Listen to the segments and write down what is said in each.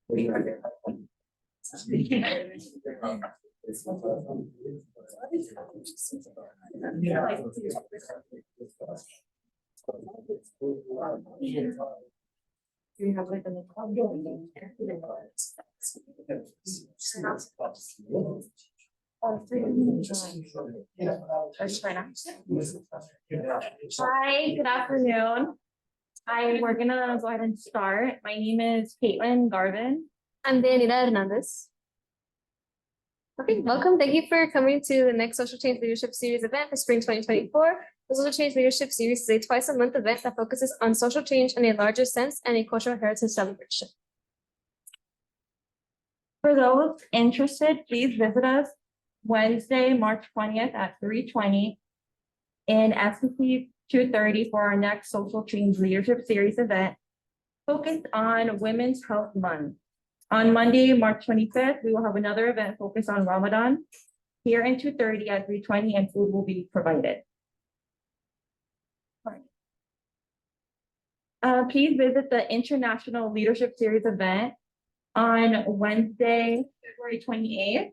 We have like a Hi, good afternoon. We're gonna go ahead and start. My name is Caitlin Garvin. I'm Daniela Hernandez. Okay, welcome. Thank you for coming to the next Social Change Leadership Series event for spring 2024. The Social Change Leadership Series is a twice-a-month event that focuses on social change in a larger sense and a cultural heritage celebration. For those interested, please visit us Wednesday, March 20th at 3:20 in SCC 230 for our next Social Change Leadership Series event focused on Women's Health Month. On Monday, March 25th, we will have another event focused on Ramadan here in 230 at 3:20, and food will be provided. Please visit the International Leadership Series event on Wednesday, February 28th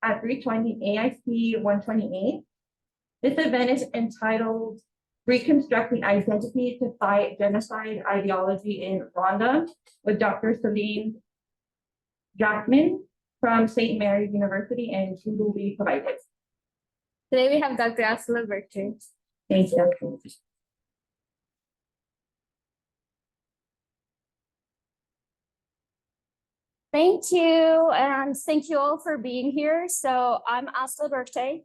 at 3:20 AIC 128. This event is entitled Reconstructing Identity to Fight Genocide Ideology in Rwanda with Dr. Celine Jackman from St. Mary's University, and food will be provided. Today we have Dr. Asla Berkshire. Thanks, Dr. Thank you, and thank you all for being here. So I'm Asla Berkshire.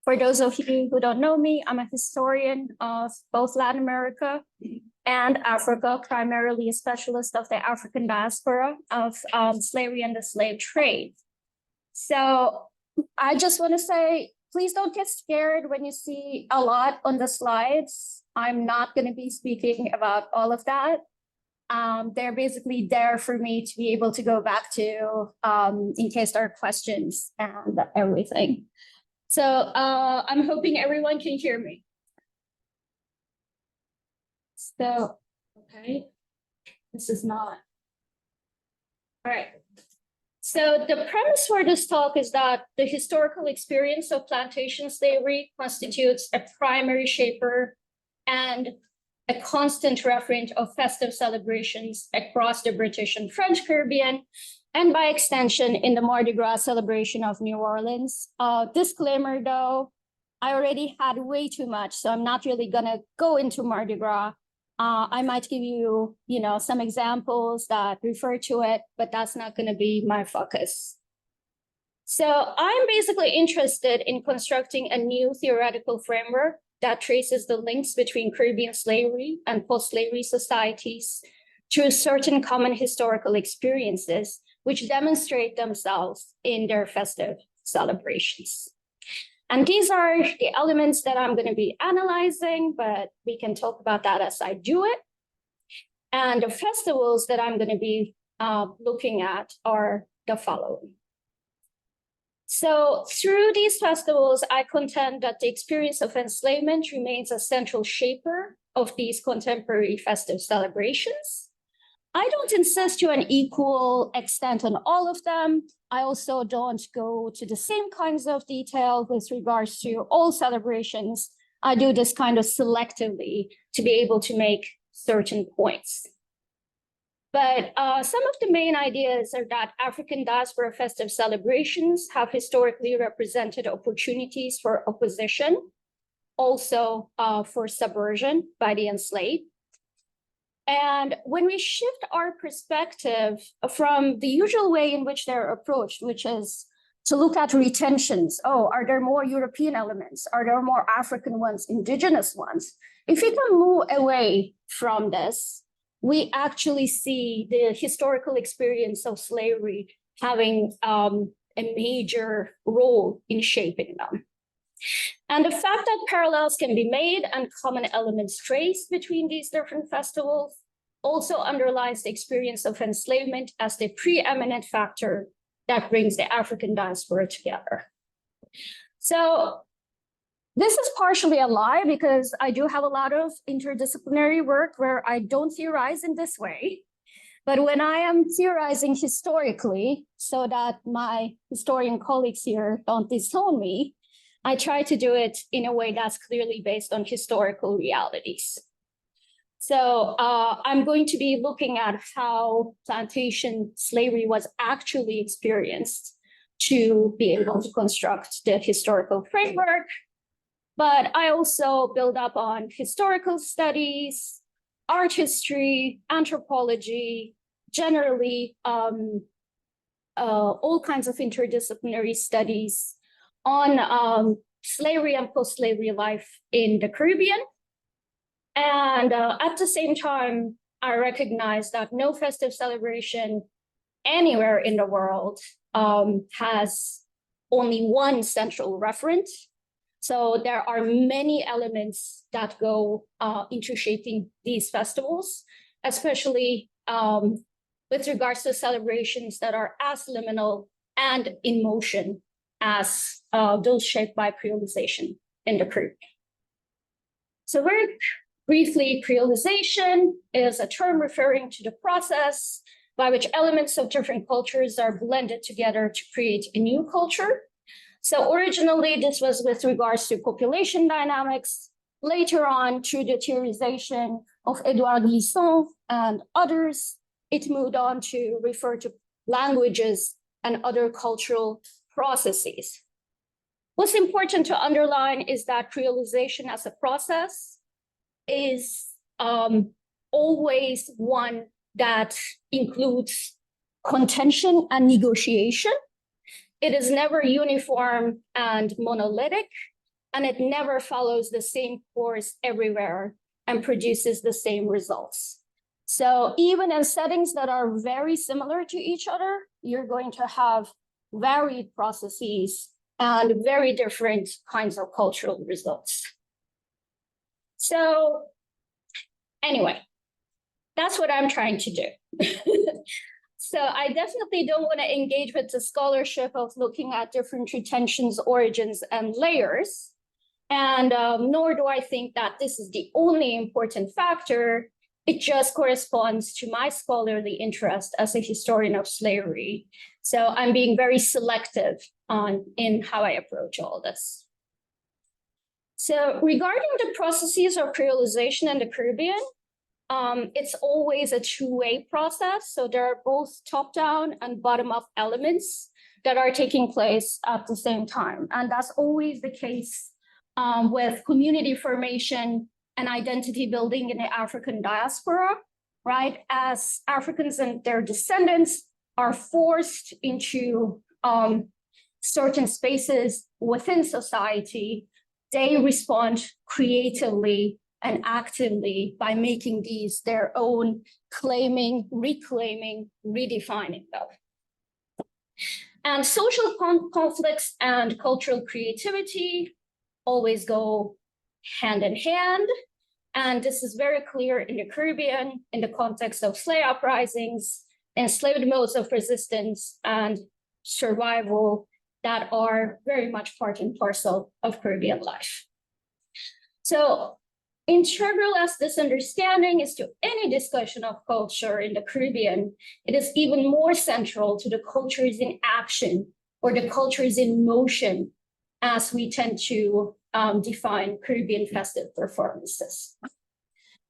For those of you who don't know me, I'm a historian of both Latin America and Africa, primarily a specialist of the African diaspora of slavery and the slave trade. So I just want to say, please don't get scared when you see a lot on the slides. I'm not going to be speaking about all of that. They're basically there for me to be able to go back to in case there are questions and everything. So I'm hoping everyone can hear me. So, okay, this is not. All right. So the premise for this talk is that the historical experience of plantation slavery constitutes a primary shaper and a constant referent of festive celebrations across the British and French Caribbean, and by extension in the Mardi Gras celebration of New Orleans. Disclaimer though, I already had way too much, so I'm not really gonna go into Mardi Gras. I might give you, some examples that refer to it, but that's not gonna be my focus. So I'm basically interested in constructing a new theoretical framework that traces the links between Caribbean slavery and post-slavery societies through certain common historical experiences, which demonstrate themselves in their festive celebrations. And these are the elements that I'm going to be analyzing, but we can talk about that as I do it. And the festivals that I'm going to be looking at are the following. So through these festivals, I contend that the experience of enslavement remains a central shaper of these contemporary festive celebrations. I don't insist to an equal extent on all of them. I also don't go to the same kinds of detail with regards to all celebrations. I do this kind of selectively to be able to make certain points. But some of the main ideas are that African diaspora festive celebrations have historically represented opportunities for opposition, also for subversion by the enslaved. And when we shift our perspective from the usual way in which they're approached, which is to look at retentions, are there more European elements? Are there more African ones, indigenous ones? If we can move away from this, we actually see the historical experience of slavery having a major role in shaping them. And the fact that parallels can be made and common elements traced between these different festivals also underlines the experience of enslavement as the preeminent factor that brings the African diaspora together. So this is partially a lie because I do have a lot of interdisciplinary work where I don't theorize in this way. But when I am theorizing historically, so that my historian colleagues here don't disown me, I try to do it in a way that's clearly based on historical realities. So I'm going to be looking at how plantation slavery was actually experienced to be able to construct the historical framework. But I also build up on historical studies, art history, anthropology, generally all kinds of interdisciplinary studies on slavery and post-slavery life in the Caribbean. And at the same time, I recognize that no festive celebration anywhere in the world has only one central reference. So there are many elements that go into shaping these festivals, especially with regards to celebrations that are as liminal and in motion as those shaped by creolization in the Caribbean. So very briefly, creolization is a term referring to the process by which elements of different cultures are blended together to create a new culture. So originally, this was with regards to population dynamics. Later on, through the theorization of Edouard Glissant and others, it moved on to refer to languages and other cultural processes. What's important to underline is that creolization as a process is always one that includes contention and negotiation. It is never uniform and monolithic, and it never follows the same course everywhere and produces the same results. So even in settings that are very similar to each other, you're going to have varied processes and very different kinds of cultural results. So anyway, that's what I'm trying to do. So I definitely don't want to engage with the scholarship of looking at different retentions, origins, and layers. And nor do I think that this is the only important factor. It just corresponds to my scholarly interest as a historian of slavery. So I'm being very selective in how I approach all this. So regarding the processes of creolization in the Caribbean, it's always a two-way process. So there are both top-down and bottom-up elements that are taking place at the same time. And that's always the case with community formation and identity building in the African diaspora, right? As Africans and their descendants are forced into certain spaces within society, they respond creatively and actively by making these their own, claiming, reclaiming, redefining them. And social conflicts and cultural creativity always go hand in hand. And this is very clear in the Caribbean in the context of slave uprisings, enslaved modes of resistance and survival that are very much part and parcel of Caribbean life. So integral as this understanding is to any discussion of culture in the Caribbean, it is even more central to the cultures in action or the cultures in motion as we tend to define Caribbean festive performances.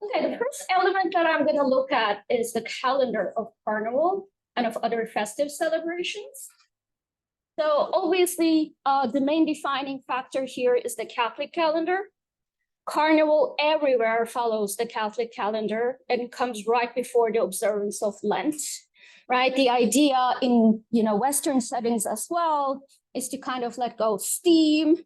Okay, the first element that I'm going to look at is the calendar of Carnival and of other festive celebrations. So obviously, the main defining factor here is the Catholic calendar. Carnival everywhere follows the Catholic calendar and comes right before the observance of Lent, right? The idea in Western settings as well is to kind of let go steam,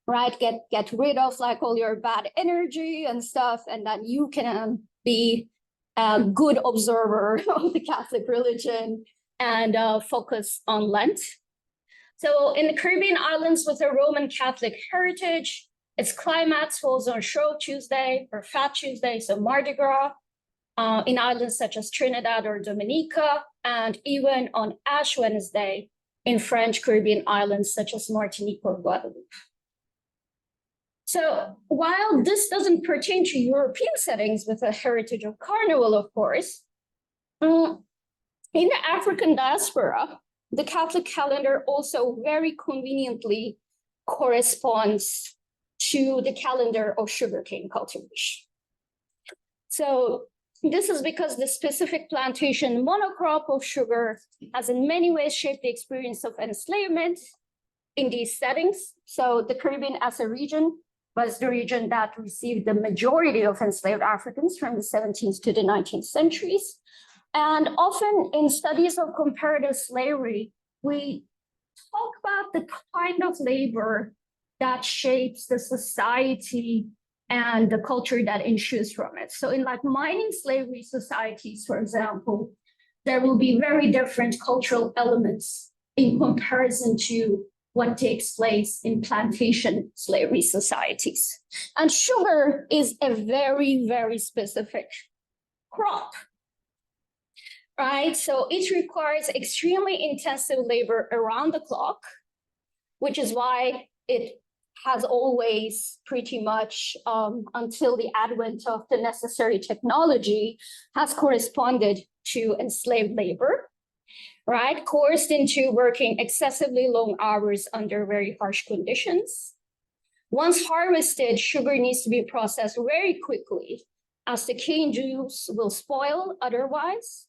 right? Get rid of like all your bad energy and stuff, and then you can be a good observer of the Catholic religion and focus on Lent. So in the Caribbean islands with a Roman Catholic heritage, its climax falls on Shrove Tuesday or Fat Tuesday, so Mardi Gras, in islands such as Trinidad or Dominica, and even on Ash Wednesday in French Caribbean islands such as Martinique or Guadeloupe. So while this doesn't pertain to European settings with a heritage of Carnival, of course, In the African diaspora, the Catholic calendar also very conveniently corresponds to the calendar of sugarcane cultivation. So this is because the specific plantation monocrop of sugar has in many ways shaped the experience of enslavement in these settings. So the Caribbean as a region was the region that received the majority of enslaved Africans from the 17th to the 19th centuries. And often in studies of comparative slavery, we talk about the kind of labor that shapes the society and the culture that ensues from it. So in like mining slavery societies, for example, there will be very different cultural elements in comparison to what takes place in plantation slavery societies. And sugar is a very, very specific crop, right? So it requires extremely intensive labor around the clock, which is why it has always pretty much until the advent of the necessary technology has corresponded to enslaved labor, right? Coerced into working excessively long hours under very harsh conditions. Once harvested, sugar needs to be processed very quickly as the cane juice will spoil otherwise.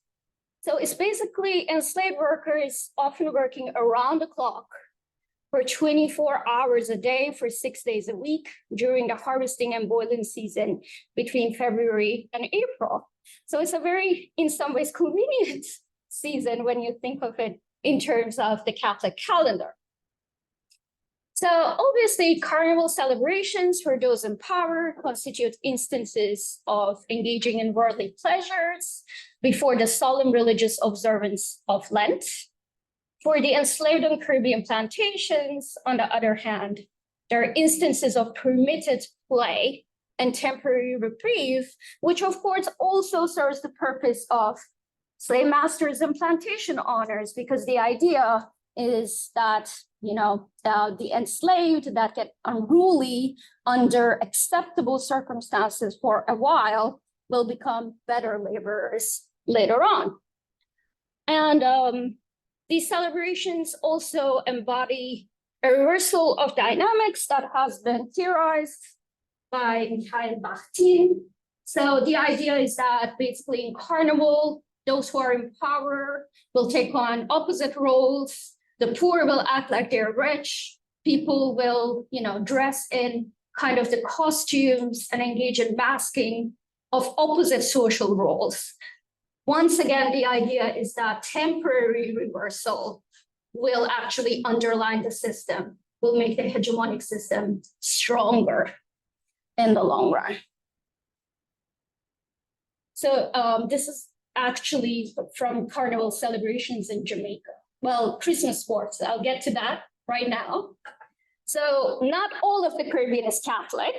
So it's basically enslaved workers often working around the clock for 24 hours a day for 6 days a week during the harvesting and boiling season between February and April. So it's a very, in some ways, convenient season when you think of it in terms of the Catholic calendar. So obviously, carnival celebrations for those in power constitute instances of engaging in worldly pleasures before the solemn religious observance of Lent. For the enslaved on Caribbean plantations, on the other hand, there are instances of permitted play and temporary reprieve, which of course also serves the purpose of slave masters and plantation owners, because the idea is that, you know, the enslaved that get unruly under acceptable circumstances for a while will become better laborers later on. And these celebrations also embody a reversal of dynamics that has been theorized by Mikhail Bakhtin. So the idea is that basically in carnival, those who are in power will take on opposite roles. The poor will act like they're rich. People will, you know, dress in kind of the costumes and engage in masking of opposite social roles. Once again, the idea is that temporary reversal will actually underline the system, will make the hegemonic system stronger in the long run. So this is actually from carnival celebrations in Jamaica. Well, Christmas sports, I'll get to that right now. So not all of the Caribbean is Catholic,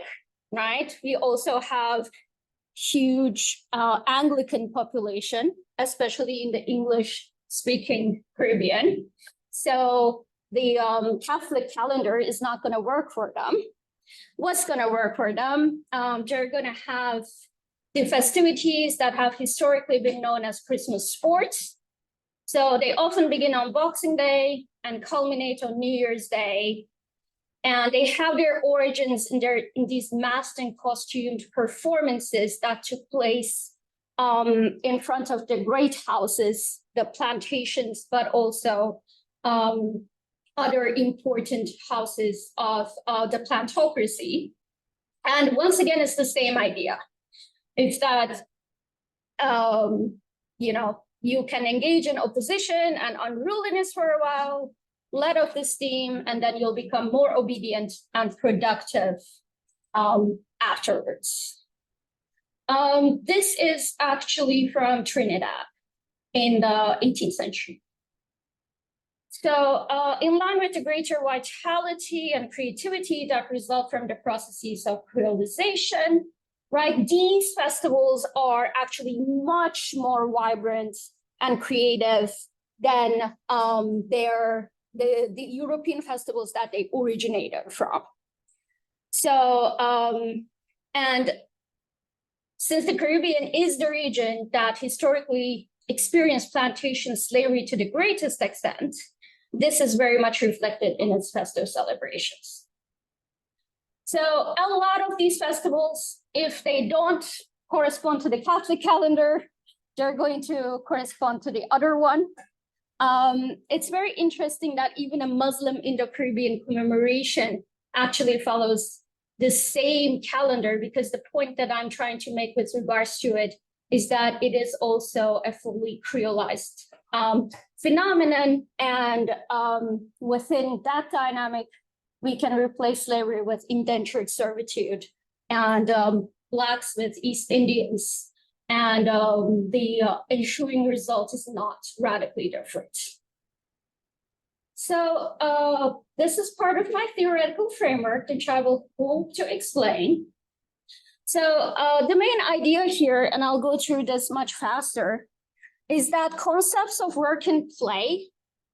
right? We also have huge Anglican population, especially in the English-speaking Caribbean. So the Catholic calendar is not going to work for them. What's going to work for them? They're going to have the festivities that have historically been known as Christmas sports. So they often begin on Boxing Day and culminate on New Year's Day. And they have their origins in these masked and costumed performances that took place in front of the great houses, the plantations, but also other important houses of the plantocracy. And once again, it's the same idea. It's that, you know, you can engage in opposition and unruliness for a while, let off the steam, and then you'll become more obedient and productive afterwards. This is actually from Trinidad in the 18th century. So in line with the greater vitality and creativity that result from the processes of creolization, right, these festivals are actually much more vibrant and creative than the European festivals that they originated from. So, and since the Caribbean is the region that historically experienced plantation slavery to the greatest extent, this is very much reflected in its festive celebrations. So a lot of these festivals, if they don't correspond to the Catholic calendar, they're going to correspond to the other one. It's very interesting that even a Muslim Indo-Caribbean commemoration actually follows the same calendar, because the point that I'm trying to make with regards to it is that it is also a fully creolized phenomenon. And within that dynamic, we can replace slavery with indentured servitude and Blacks with East Indians. And the ensuing result is not radically different. So this is part of my theoretical framework, which I will hope to explain. So the main idea here, and I'll go through this much faster, is that concepts of work and play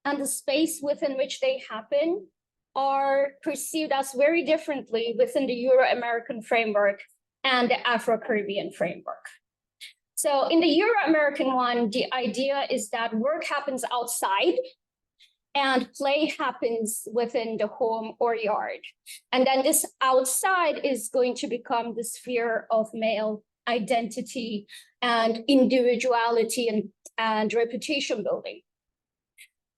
and the space within which they happen are perceived as very differently within the Euro-American framework and the Afro-Caribbean framework. So in the Euro-American one, the idea is that work happens outside and play happens within the home or yard. And then this outside is going to become the sphere of male identity and individuality and reputation building.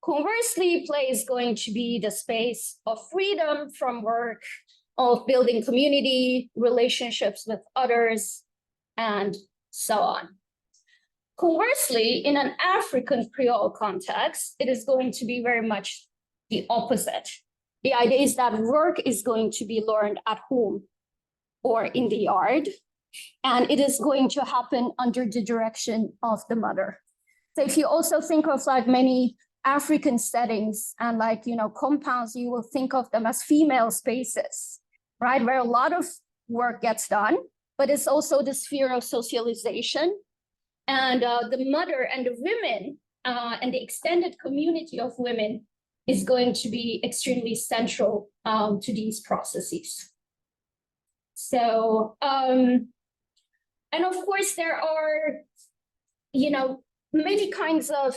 Conversely, play is going to be the space of freedom from work, of building community, relationships with others, and so on. Conversely, in an African Creole context, it is going to be very much the opposite. The idea is that work is going to be learned at home or in the yard, and it is going to happen under the direction of the mother. So if you also think of like many African settings and like, compounds, you will think of them as female spaces, right? Where a lot of work gets done, but it's also the sphere of socialization. And the mother and the women and the extended community of women is going to be extremely central to these processes. So, and of course, there are, many kinds of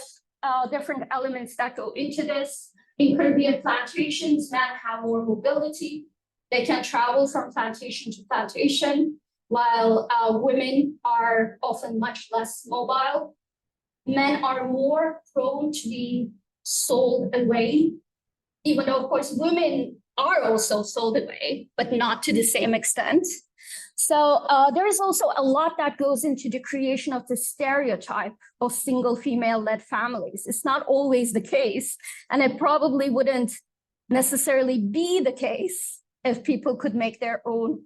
different elements that go into this. In Caribbean plantations, men have more mobility. They can travel from plantation to plantation, while women are often much less mobile. Men are more prone to be sold away, even though, of course, women are also sold away, but not to the same extent. So there is also a lot that goes into the creation of the stereotype of single female-led families. It's not always the case, and it probably wouldn't necessarily be the case if people could make their own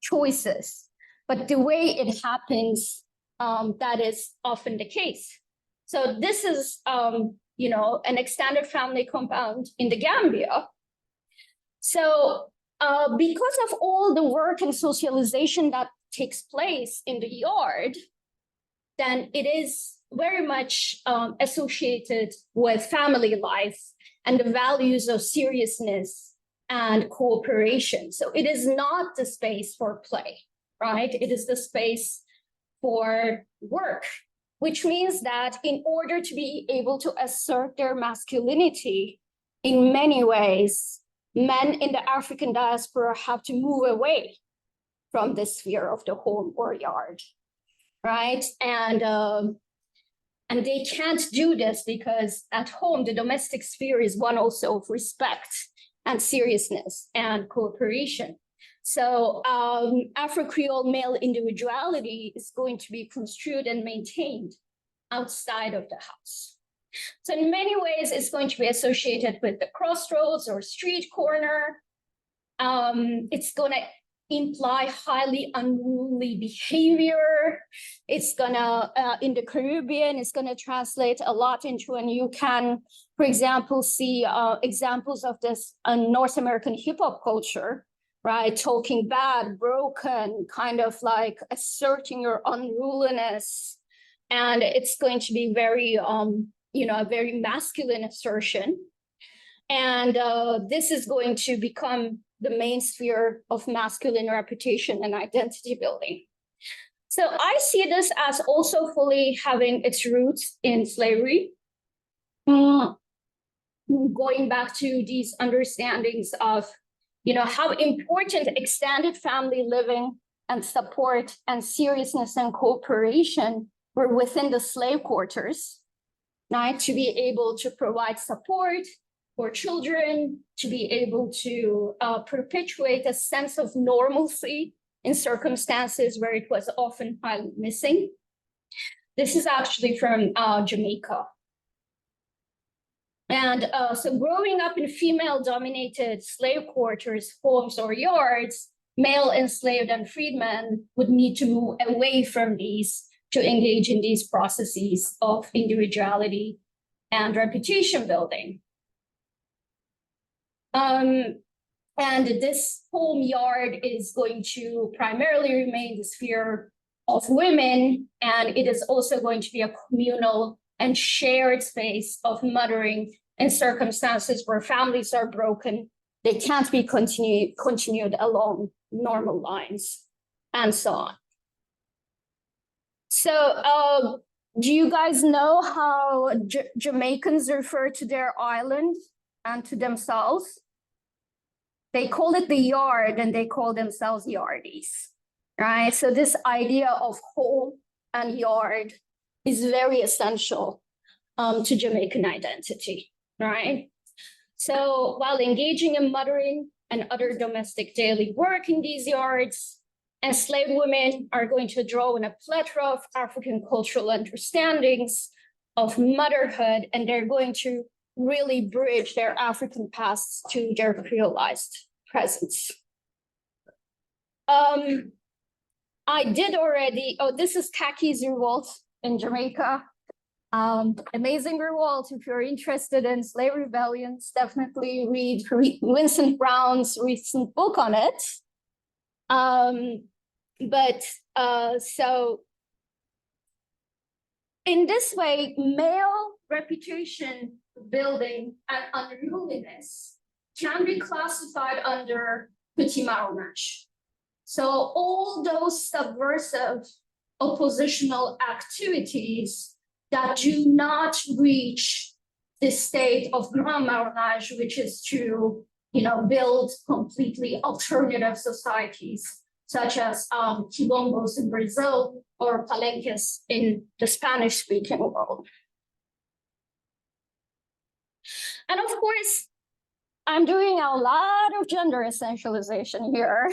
choices. But the way it happens, that is often the case. So this is, an extended family compound in the Gambia. So because of all the work and socialization that takes place in the yard, then it is very much associated with family life and the values of seriousness and cooperation. So it is not the space for play, right? It is the space for work, which means that in order to be able to assert their masculinity in many ways, men in the African diaspora have to move away from the sphere of the home or yard, right? And they can't do this because at home, the domestic sphere is one also of respect and seriousness and cooperation. So Afro-Creole male individuality is going to be construed and maintained outside of the house. So in many ways, it's going to be associated with the crossroads or street corner. It's going to imply highly unruly behavior. It's gonna, in the Caribbean, it's gonna translate a lot into, and you can, for example, see examples of this in North American hip hop culture, right? Talking bad, broken, kind of like asserting your unruliness. And it's going to be very, a very masculine assertion. And this is going to become the main sphere of masculine reputation and identity building. So I see this as also fully having its roots in slavery. Going back to these understandings of, how important extended family living and support and seriousness and cooperation were within the slave quarters, right? To be able to provide support for children, to be able to perpetuate a sense of normalcy in circumstances where it was often highly missing. This is actually from Jamaica. And so growing up in female-dominated slave quarters, homes, or yards, male enslaved and freedmen would need to move away from these to engage in these processes of individuality and reputation building. And this home yard is going to primarily remain the sphere of women, and it is also going to be a communal and shared space of mothering in circumstances where families are broken. They can't be continued along normal lines, and so on. So do you guys know how Jamaicans refer to their island and to themselves? They call it the yard, and they call themselves yardies, right? So this idea of home and yard is very essential to Jamaican identity, right? So while engaging in mothering and other domestic daily work in these yards, enslaved women are going to draw on a plethora of African cultural understandings of motherhood, and they're going to really bridge their African pasts to their creolized presence. I did already, this is Kaki's revolt in Jamaica. Amazing revolt. If you're interested in slave rebellions, definitely read Vincent Brown's recent book on it. So in this way, male reputation building and unruliness can be classified under petit marronage. So all those subversive oppositional activities that do not reach the state of grand marronage, which is to, build completely alternative societies, such as quilombos in Brazil or palenques in the Spanish-speaking world. And of course, I'm doing a lot of gender essentialization here,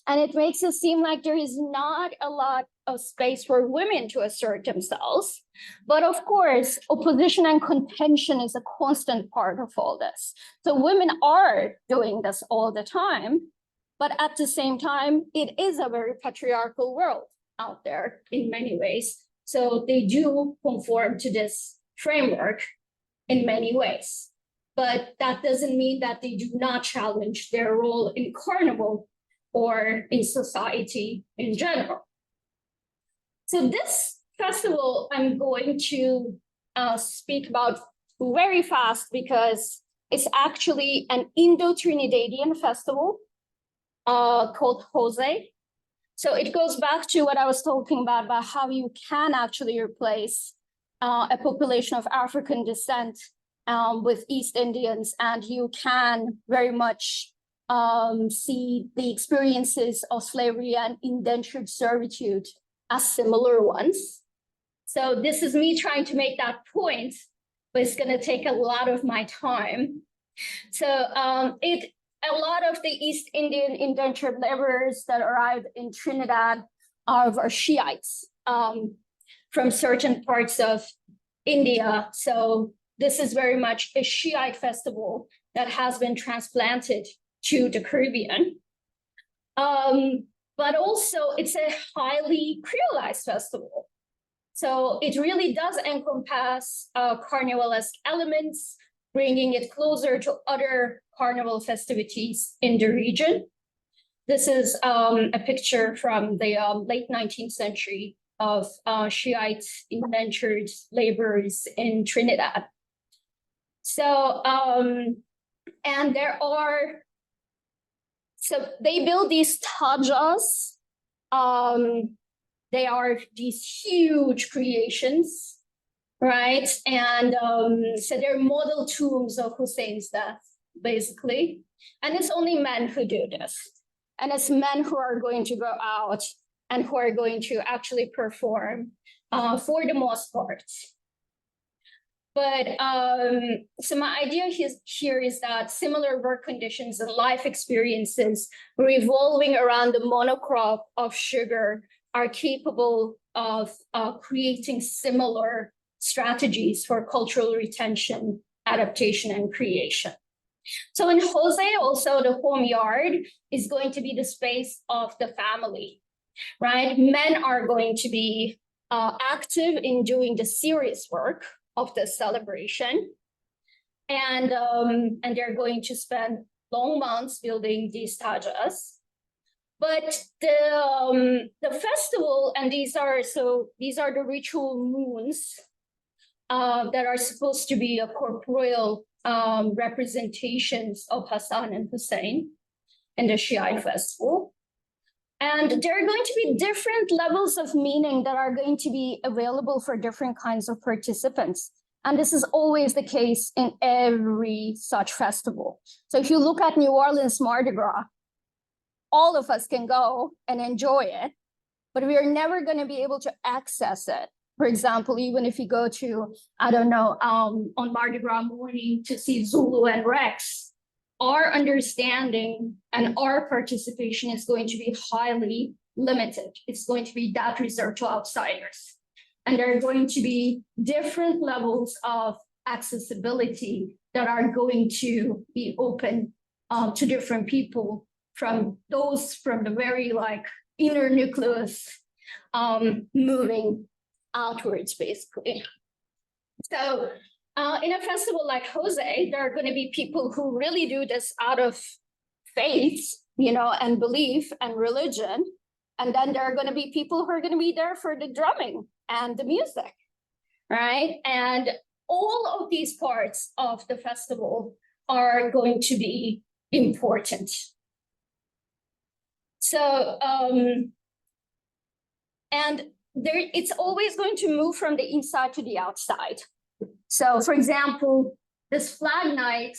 and it makes it seem like there is not a lot of space for women to assert themselves. But of course, opposition and contention is a constant part of all this. So women are doing this all the time, but at the same time, it is a very patriarchal world out there in many ways. So they do conform to this framework in many ways. But that doesn't mean that they do not challenge their role in carnival or in society in general. So this festival I'm going to speak about very fast because it's actually an Indo-Trinidadian festival called Jose. So it goes back to what I was talking about how you can actually replace a population of African descent with East Indians, and you can very much see the experiences of slavery and indentured servitude as similar ones. So this is me trying to make that point, but it's going to take a lot of my time. So a lot of the East Indian indentured laborers that arrived in Trinidad are Shiites from certain parts of India. So this is very much a Shiite festival that has been transplanted to the Caribbean. But also it's a highly creolized festival. So it really does encompass carnivalesque elements, bringing it closer to other carnival festivities in the region. This is a picture from the late 19th century of Shiite indentured laborers in Trinidad. So, and so they build these tajas they are these huge creations, right? And so they're model tombs of Hussein's death, basically. And it's only men who do this. And it's men who are going to go out and who are going to actually perform for the most part. But so my idea here is that similar work conditions and life experiences revolving around the monocrop of sugar are capable of creating similar strategies for cultural retention, adaptation, and creation. So in Jose, also the home yard is going to be the space of the family, right? Men are going to be active in doing the serious work of the celebration. And they're going to spend long months building these tajas. But the festival, and these are the ritual moons that are supposed to be a corporeal representations of Hassan and Hussein in the Shiite festival. And there are going to be different levels of meaning that are going to be available for different kinds of participants. And this is always the case in every such festival. So if you look at New Orleans Mardi Gras, all of us can go and enjoy it, but we are never going to be able to access it. For example, even if you go to, I don't know, on Mardi Gras morning to see Zulu and Rex, our understanding and our participation is going to be highly limited. It's going to be that reserved to outsiders. And there are going to be different levels of accessibility that are going to be open to different people, from those from the very inner nucleus moving outwards, basically. So in a festival like Jose, there are going to be people who really do this out of faith, and belief and religion. And then there are going to be people who are going to be there for the drumming and the music, right? And all of these parts of the festival are going to be important. So, it's always going to move from the inside to the outside. So, for example, this flag night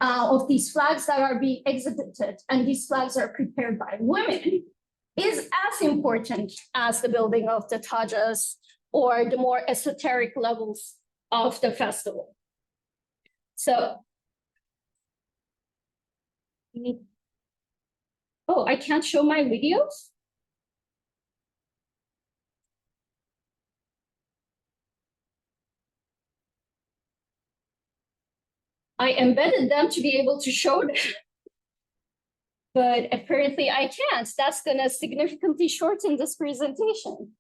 of these flags that are being exhibited, and these flags are prepared by women, is as important as the building of the tajas or the more esoteric levels of the festival. So, oh, I can't show my videos? I embedded them to be able to show them. But apparently I can't. That's gonna significantly shorten this presentation.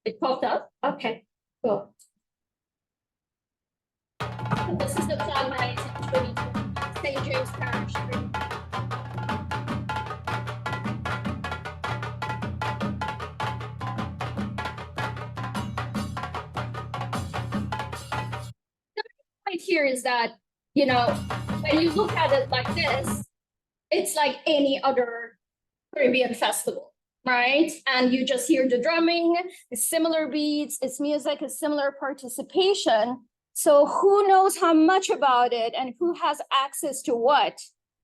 It popped up? Okay, cool. This is the flag night in 2020, St. James Parish. Here is that, when you look at it like this, it's like any other Caribbean festival, right? And you just hear the drumming, it's similar beats, it's music, it's similar participation. So who knows how much about it and who has access to what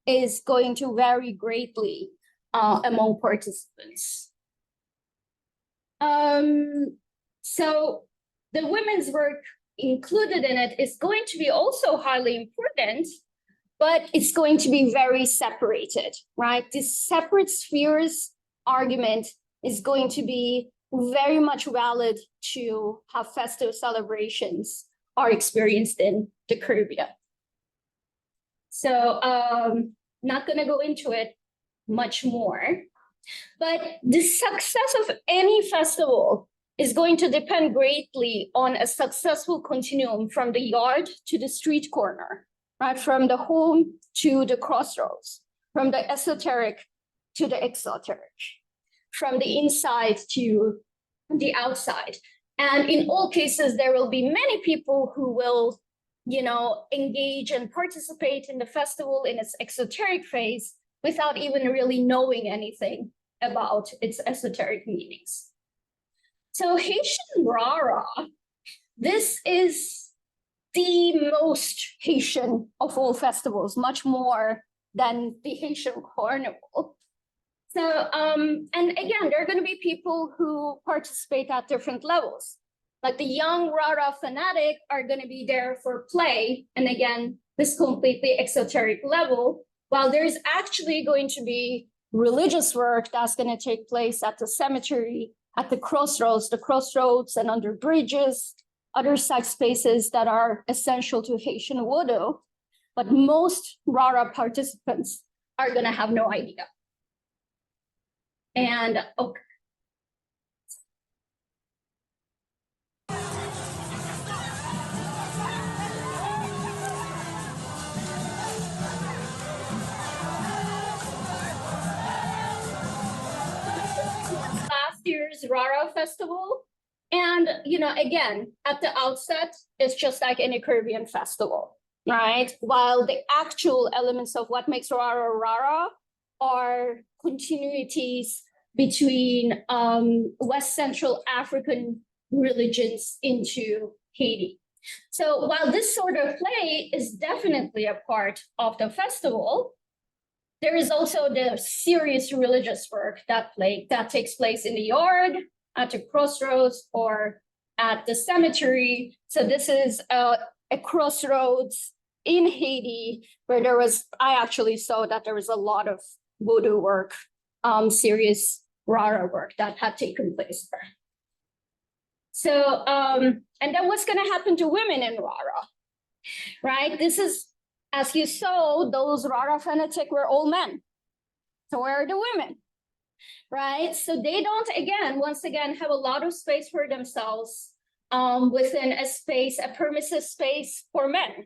is going to vary greatly among participants. So the women's work included in it is going to be also highly important, but it's going to be very separated, right? This separate spheres argument is going to be very much valid to how festive celebrations are experienced in the Caribbean. So not going to go into it much more, but the success of any festival is going to depend greatly on a successful continuum from the yard to the street corner, right? From the home to the crossroads, from the esoteric to the exoteric, from the inside to the outside. And in all cases, there will be many people who will, engage and participate in the festival in its exoteric phase without even really knowing anything about its esoteric meanings. So Haitian Rara, this is the most Haitian of all festivals, much more than the Haitian Carnival. So, and again, there are going to be people who participate at different levels. Like the young Rara fanatic are going to be there for play, and again, this completely exoteric level, while there's actually going to be religious work that's going to take place at the cemetery, at the crossroads and under bridges, other safe spaces that are essential to Haitian voodoo. But most Rara participants are going to have no idea. And okay. Last year's Rara Festival. And, you know, again, at the outset, it's just like any Caribbean festival, right? While the actual elements of what makes Rara Rara are continuities between West Central African religions into Haiti. So while this sort of play is definitely a part of the festival, there is also the serious religious work that takes place in the yard, at the crossroads, or at the cemetery. So this is a crossroads in Haiti where I actually saw that there was a lot of voodoo work, serious Rara work that had taken place there. So, and then what's going to happen to women in Rara, right? This is, as you saw, those Rara fanatic were all men. So where are the women, right? So they don't, once again, have a lot of space for themselves within a permissive space for men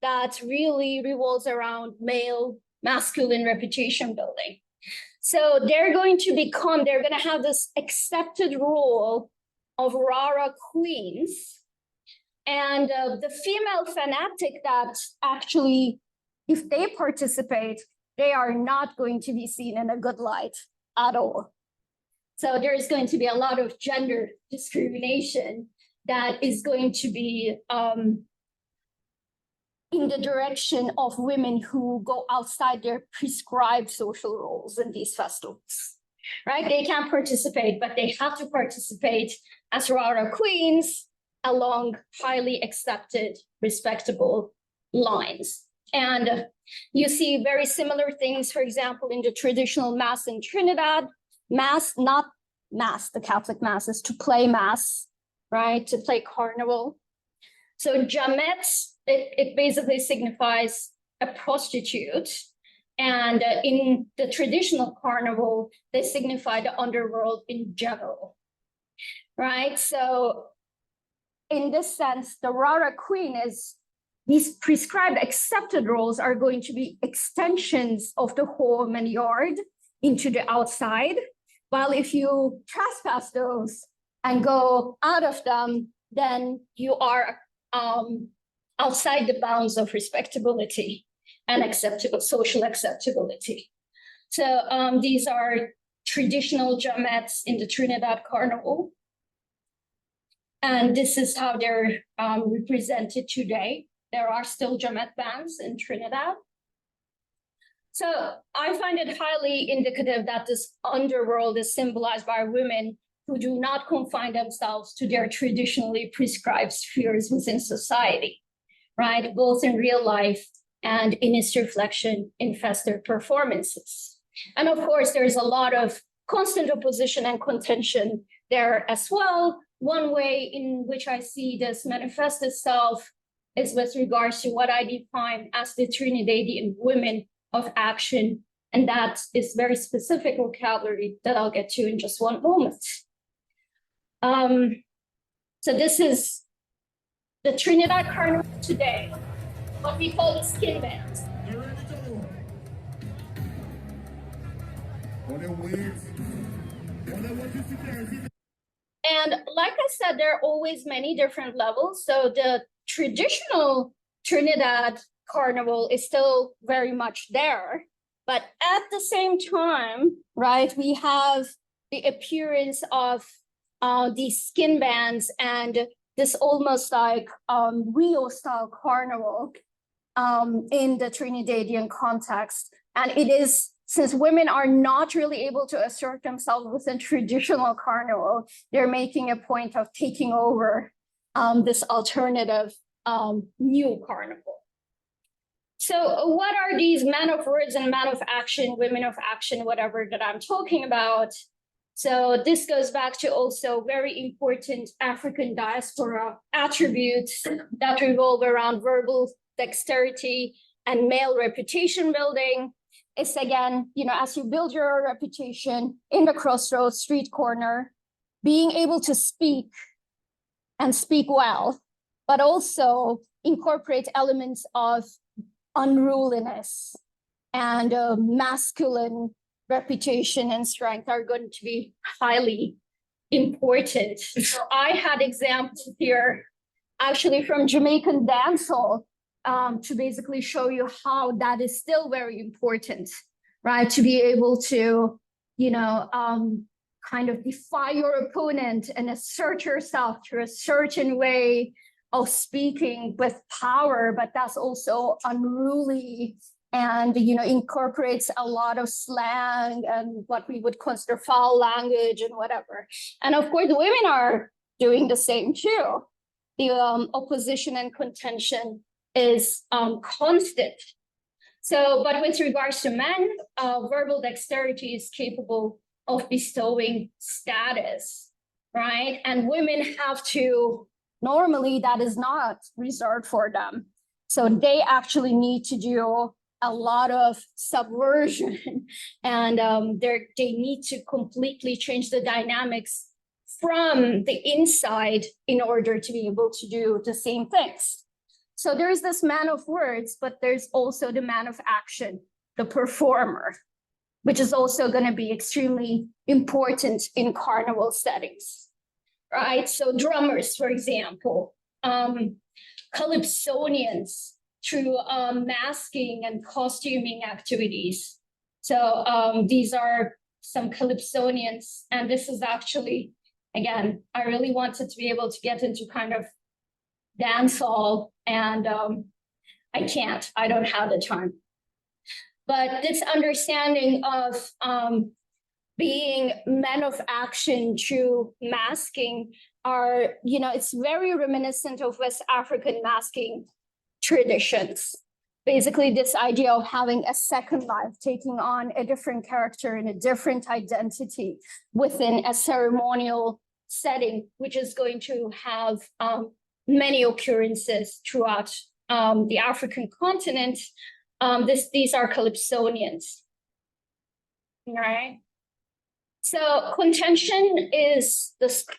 that really revolves around male, masculine reputation building. So they're going to have this accepted role of Rara queens. And the female fanatic that actually, if they participate, they are not going to be seen in a good light at all. So there's going to be a lot of gender discrimination that is going to be in the direction of women who go outside their prescribed social roles in these festivals, right? They can't participate, but they have to participate as Rara queens along highly accepted, respectable lines. And you see very similar things, for example, in the traditional mass in Trinidad. Mass, not mass, the Catholic mass is to play mass, right? To play carnival. So Jamet, it basically signifies a prostitute. And in the traditional carnival, they signify the underworld in general, right? So in this sense, the Rara queen is, these prescribed accepted roles are going to be extensions of the home and yard into the outside. While if you trespass those and go out of them, then you are outside the bounds of respectability and social acceptability. So these are traditional jamets in the Trinidad Carnival. And this is how they're represented today. There are still jamet bands in Trinidad. So I find it highly indicative that this underworld is symbolized by women who do not confine themselves to their traditionally prescribed spheres within society, right? Both in real life and in its reflection in festive performances. And of course, there's a lot of constant opposition and contention there as well. One way in which I see this manifest itself is with regards to what I define as the Trinidadian women of action. And that is very specific vocabulary that I'll get to in just one moment. So this is the Trinidad Carnival today, what we call the skin bands. And like I said, there are always many different levels. So the traditional Trinidad Carnival is still very much there. But at the same time, right, we have the appearance of these skin bands and this almost like Rio style carnival in the Trinidadian context. And it is, since women are not really able to assert themselves within traditional carnival, they're making a point of taking over this alternative new carnival. So what are these men of words and men of action, women of action, whatever that I'm talking about? So this goes back to also very important African diaspora attributes that revolve around verbal dexterity and male reputation building. It's again, as you build your reputation in the crossroads, street corner, being able to speak and speak well, but also incorporate elements of unruliness and masculine reputation and strength are going to be highly important. So I had examples here actually from Jamaican dancehall to basically show you how that is still very important, right? To be able to, kind of defy your opponent and assert yourself through a certain way of speaking with power, but that's also unruly and incorporates a lot of slang and what we would consider foul language and whatever. And of course, women are doing the same too. The opposition and contention is constant. So, but with regards to men, verbal dexterity is capable of bestowing status, right? And women have to, normally that is not reserved for them. So they actually need to do a lot of subversion and they need to completely change the dynamics from the inside in order to be able to do the same things. So there's this man of words, but there's also the man of action, the performer, which is also going to be extremely important in carnival settings, right? So drummers, for example, calypsonians through masking and costuming activities. So these are some calypsonians, and this is actually, again, I really wanted to be able to get into kind of dancehall, and I don't have the time. But this understanding of being men of action through masking are, it's very reminiscent of West African masking traditions. Basically, this idea of having a second life, taking on a different character and a different identity within a ceremonial setting, which is going to have many occurrences throughout the African continent. These are calypsonians, right? So contention is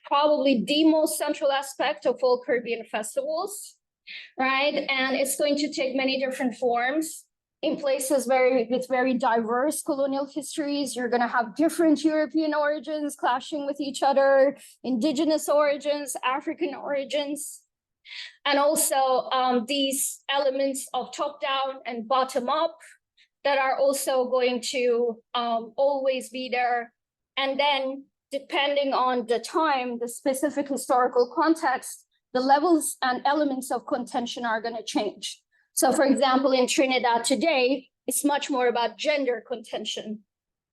probably the most central aspect of all Caribbean festivals, right? And it's going to take many different forms in places with very diverse colonial histories. You're going to have different European origins clashing with each other, indigenous origins, African origins. And also these elements of top-down and bottom-up that are also going to always be there. And then depending on the time, the specific historical context, the levels and elements of contention are going to change. So for example, in Trinidad today, it's much more about gender contention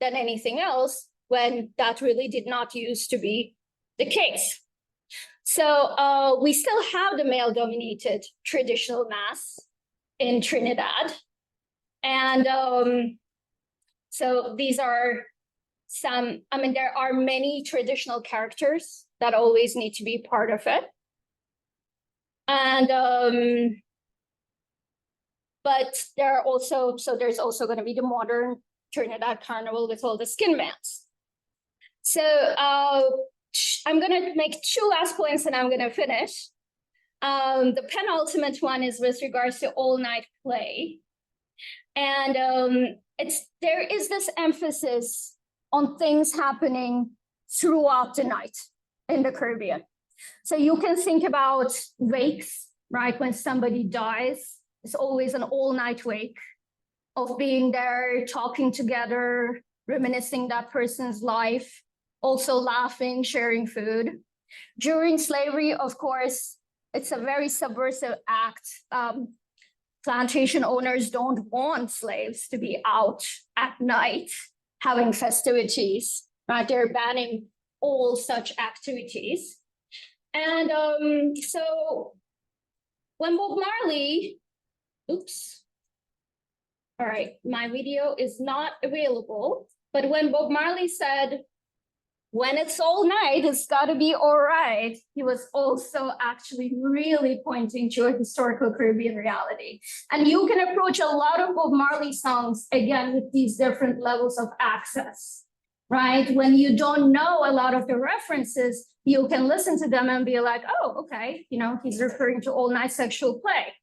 than anything else, when that really did not used to be the case. So we still have the male-dominated traditional mass in Trinidad. And so these are some, there are many traditional characters that always need to be part of it. And, but there are also, so there's also going to be the modern Trinidad Carnival with all the skin bands. So I'm going to make two last points and I'm going to finish. The penultimate one is with regards to all-night play. And there is this emphasis on things happening throughout the night in the Caribbean. So you can think about wakes, right? When somebody dies, it's always an all-night wake. of being there, talking together, reminiscing that person's life, also laughing, sharing food. During slavery, of course, it's a very subversive act. Plantation owners don't want slaves to be out at night having festivities, right? They're banning all such activities. And so when Bob Marley, oops, all right, my video is not available, but when Bob Marley said, when it's all night, it's got to be all right, he was also actually really pointing to a historical Caribbean reality. And you can approach a lot of Bob Marley songs, again, with these different levels of access, right? When you don't know a lot of the references, you can listen to them and be like, oh, okay, you know, he's referring to all night sexual play.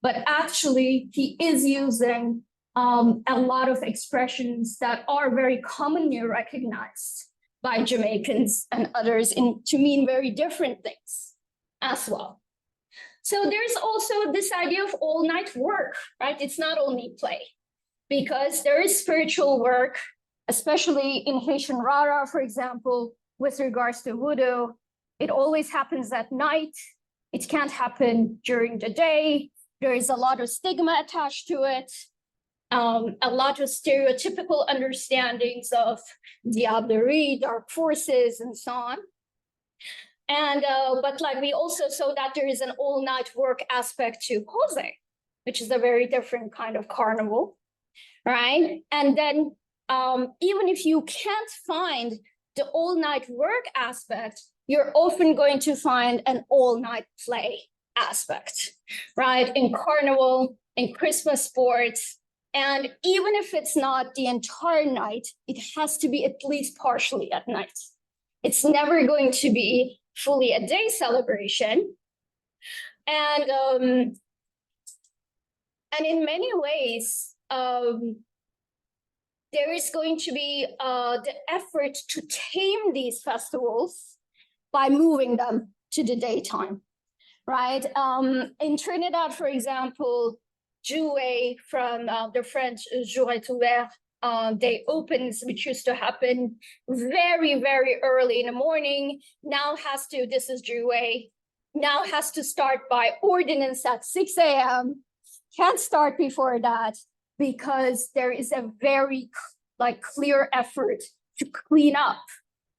But actually, he is using a lot of expressions that are very commonly recognized by Jamaicans and others to mean very different things as well. So there's also this idea of all night work, right? It's not only play, because there is spiritual work, especially in Haitian Rara, for example, with regards to voodoo. It always happens at night. It can't happen during the day. There is a lot of stigma attached to it. A lot of stereotypical understandings of diablerie, dark forces, and so on. And but like we also saw that there is an all-night work aspect to Jose, which is a very different kind of carnival, right? And then even if you can't find the all-night work aspect, you're often going to find an all-night play aspect, right? In carnival, in Christmas sports. And even if it's not the entire night, it has to be at least partially at night. It's never going to be fully a day celebration. And in many ways, there is going to be the effort to tame these festivals by moving them to the daytime, right? In Trinidad, for example, Jouet from the French Jouet Ouvert day opens, which used to happen very, very early in the morning, now has to, this is Jouet, now has to start by ordinance at 6 a.m. Can't start before that because there is a very clear effort to clean up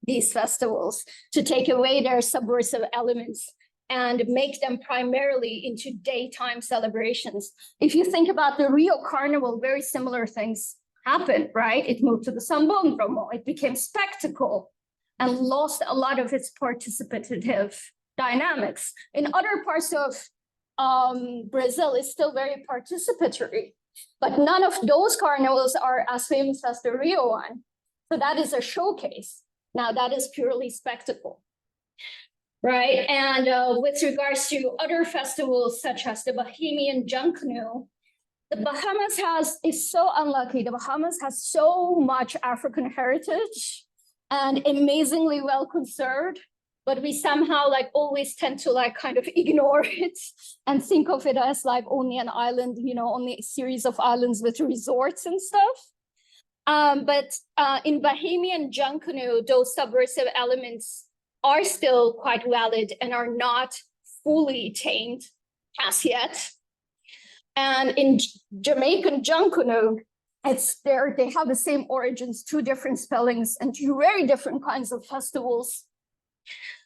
these festivals, to take away their subversive elements and make them primarily into daytime celebrations. If you think about the Rio Carnival, very similar things happened, right? It moved to the Sambódromo, it became spectacle and lost a lot of its participative dynamics. In other parts of Brazil, it's still very participatory, but none of those carnivals are as famous as the Rio one. So that is a showcase. Now that is purely spectacle. Right, and with regards to other festivals such as the Bahamian Junkanoo, the Bahamas is so unlucky. The Bahamas has so much African heritage and amazingly well conserved, but we somehow always tend to kind of ignore it and think of it as only an island, only a series of islands with resorts and stuff. But in Bahamian Junkanoo, those subversive elements are still quite valid and are not fully tamed as yet. And in Jamaican Junkanoo, they have the same origins, two different spellings and two very different kinds of festivals.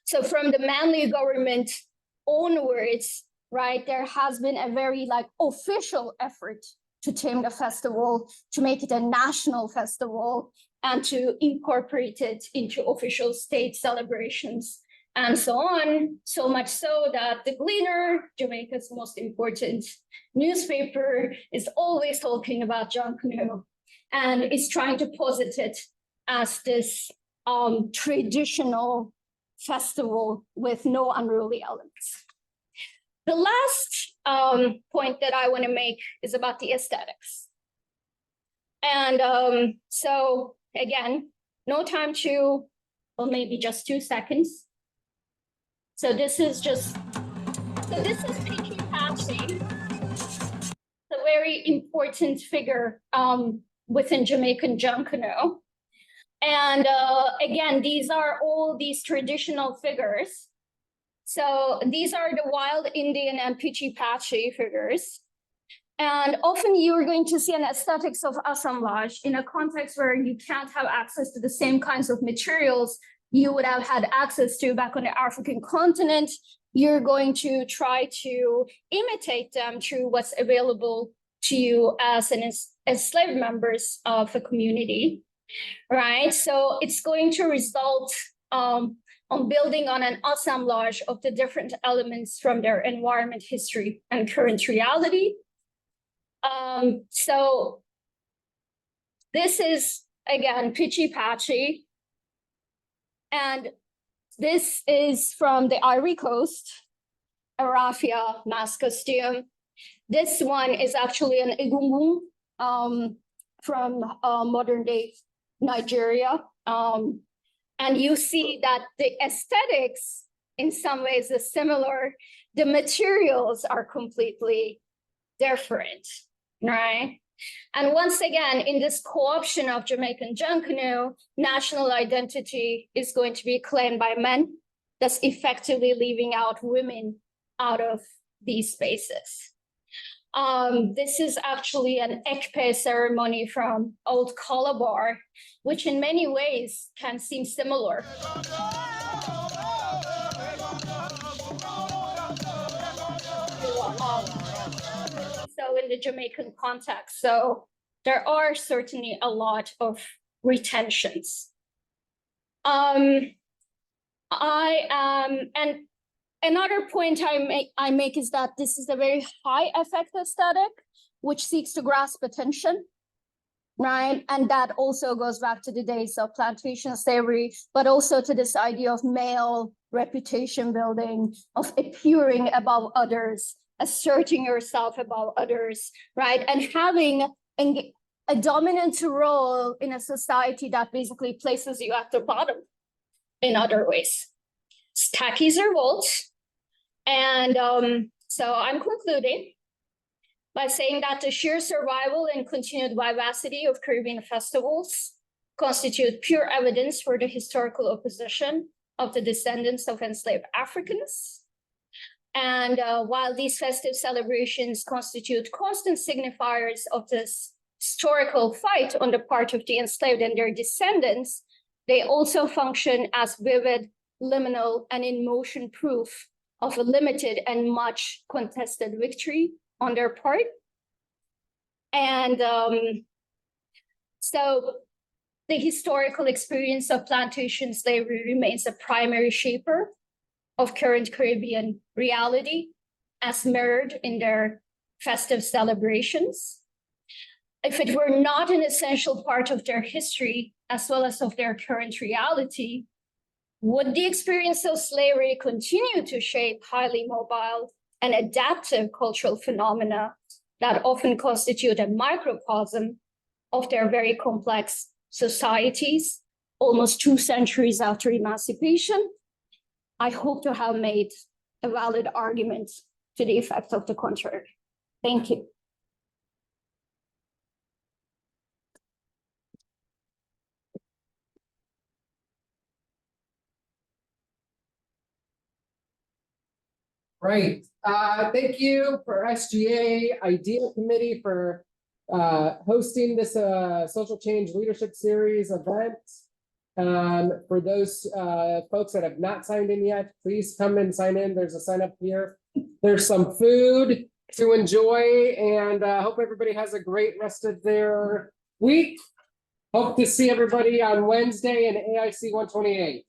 So from the Manly government onwards, right, there has been a very official effort to tame the festival, to make it a national festival, and to incorporate it into official state celebrations and so on. So much so that the Gleaner, Jamaica's most important newspaper, is always talking about Junkanoo and is trying to posit it as this traditional festival with no unruly elements. The last point that I want to make is about the aesthetics. And so again, no time to, well, maybe just 2 seconds. So this is Peachy Patchy, the very very important figure within Jamaican Junkanoo. And again, these are all these traditional figures. So these are the wild Indian and Pichi Pachi figures. And often you're going to see an aesthetics of assemblage in a context where you can't have access to the same kinds of materials you would have had access to back on the African continent. You're going to try to imitate them through what's available to you as enslaved members of a community, right? So it's going to result on building on an assemblage of the different elements from their environment, history, and current reality. So this is, again, Pichi Pachi. And this is from the Ivory Coast, a raffia mask costume. This one is actually an egungun from modern day Nigeria. And you see that the aesthetics in some ways is similar. The materials are completely different, right? And once again, in this co-option of Jamaican Junkanoo, national identity is going to be claimed by men. That's effectively leaving out women out of these spaces. This is actually an ekpe ceremony from Old Calabar, which in many ways can seem similar. So in the Jamaican context, so there are certainly a lot of retentions. And another point I make is that this is a very high effect aesthetic, which seeks to grasp attention, right? And that also goes back to the days of plantation slavery, but also to this idea of male reputation building, of appearing above others, asserting yourself above others, right? And having a dominant role in a society that basically places you at the bottom in other ways. Stackies revolt. And so I'm concluding by saying that the sheer survival and continued vivacity of Caribbean festivals constitute pure evidence for the historical opposition of the descendants of enslaved Africans. And while these festive celebrations constitute constant signifiers of this historical fight on the part of the enslaved and their descendants, they also function as vivid, liminal, and in motion proof of a limited and much contested victory on their part. And so the historical experience of plantation slavery remains a primary shaper of current Caribbean reality as mirrored in their festive celebrations. If it were not an essential part of their history as well as of their current reality, would the experience of slavery continue to shape highly mobile and adaptive cultural phenomena that often constitute a microcosm of their very complex societies almost 2 centuries after emancipation? I hope to have made a valid argument to the effect of the contrary. Thank you. Right. Thank you for SGA Idea Committee for hosting this Social Change Leadership Series event. For those folks that have not signed in yet, please come and sign in. There's a sign up here. There's some food to enjoy, and hope everybody has a great rest of their week. Hope to see everybody on Wednesday in AIC 128.